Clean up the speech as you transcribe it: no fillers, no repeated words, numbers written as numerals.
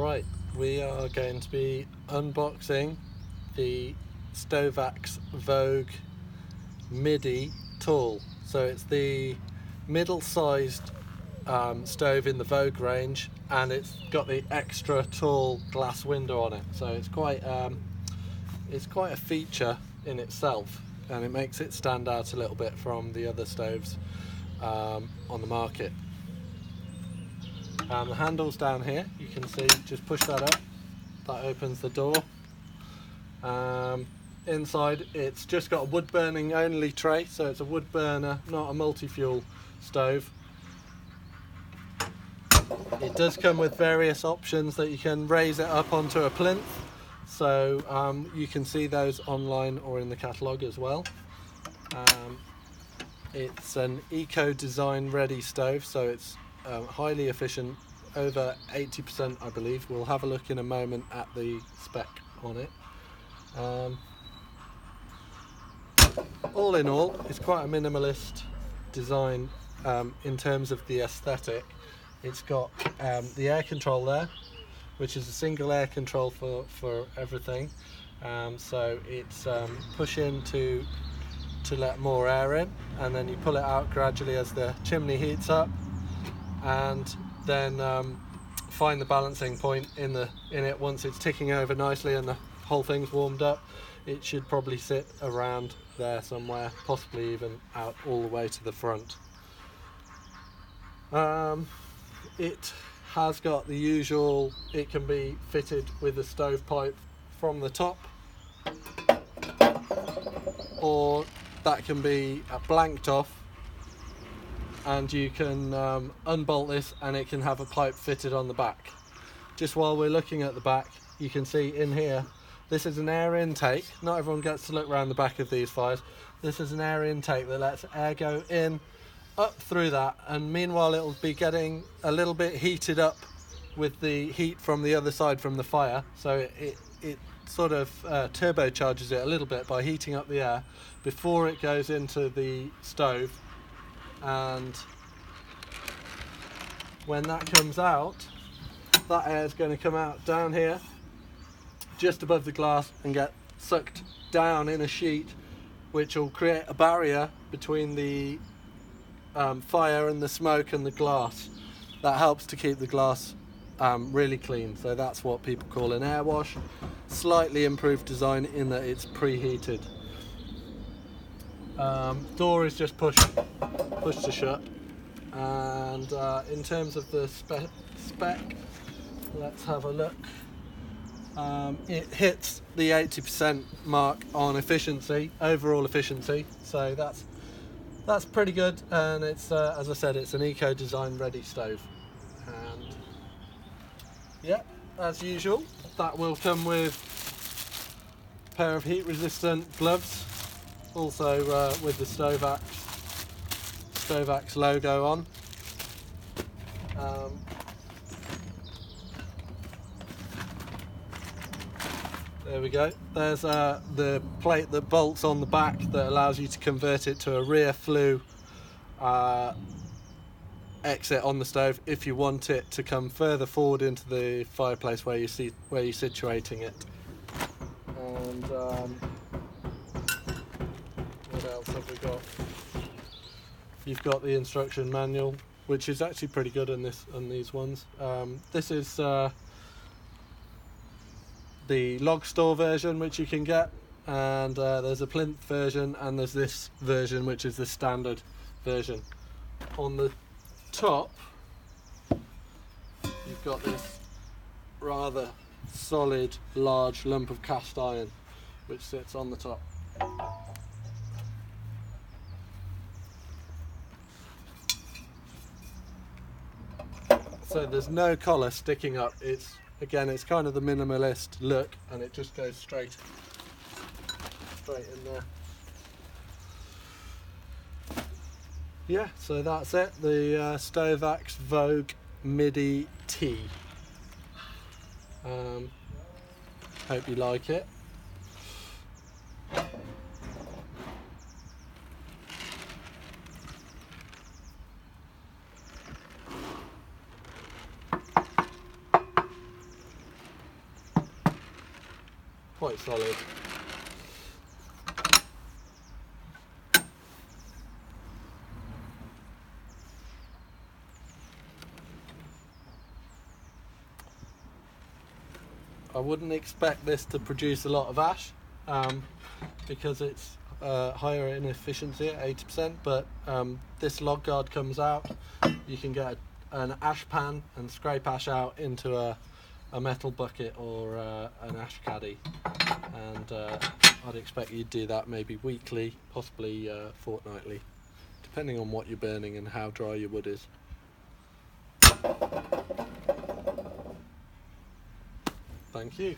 Right, we are going to be unboxing the Stovax Vogue Midi tool. So it's the middle-sized stove in the Vogue range, and it's got the extra tall glass window on it. So it's quite a feature in itself, and it makes it stand out a little bit from the other stoves on the market. The handle's down here, you can see, just push that up, that opens the door. Inside it's just got a wood burning only tray, so it's a wood burner, not a multi-fuel stove. It does come with various options that you can raise it up onto a plinth, so you can see those online or in the catalogue as well. It's an Ecodesign ready stove, so it's highly efficient, over 80% I believe. We'll have a look in a moment at the spec on it. All in all, it's quite a minimalist design in terms of the aesthetic. It's got the air control there, which is a single air control for everything. So it's push in to let more air in, and then you pull it out gradually as the chimney heats up, and then find the balancing point in it. Once it's ticking over nicely and the whole thing's warmed up, it should probably sit around there somewhere, possibly even out all the way to the front. It has got the usual, it can be fitted with a stovepipe from the top, or that can be blanked off, and you can unbolt this and it can have a pipe fitted on the back. Just while we're looking at the back, you can see in here, this is an air intake. Not everyone gets to look around the back of these fires. This is an air intake that lets air go in, up through that, and meanwhile it'll be getting a little bit heated up with the heat from the other side from the fire. So it sort of turbocharges it a little bit by heating up the air before it goes into the stove. And when that comes out, that air is going to come out down here just above the glass and get sucked down in a sheet, which will create a barrier between the fire and the smoke and the glass. That helps to keep the glass really clean. So that's what people call an air wash. Slightly improved design in that it's preheated. Door is just push to shut. And in terms of the spec, let's have a look. It hits the 80% mark on efficiency, overall efficiency, so that's pretty good. And it's as I said, it's an Ecodesign ready stove. And yeah, as usual, that will come with a pair of heat resistant gloves, also with the Stovax logo on. There we go. There's the plate that bolts on the back that allows you to convert it to a rear flue exit on the stove if you want it to come further forward into the fireplace where you're situating it. And what else have we got? You've got the instruction manual, which is actually pretty good on these ones. This is the log store version, which you can get, and there's a plinth version, and there's this version, which is the standard version. On the top, you've got this rather solid, large lump of cast iron, which sits on the top. So there's no collar sticking up. Again, it's kind of the minimalist look, and it just goes straight in there. Yeah, so that's it, the Stovax Vogue Midi T. Hope you like it. quite solid. I wouldn't expect this to produce a lot of ash because it's higher in efficiency at 80%, but this log guard comes out, you can get an ash pan and scrape ash out into a metal bucket or an ash caddy, and I'd expect you'd do that maybe weekly, possibly fortnightly, depending on what you're burning and how dry your wood is. Thank you.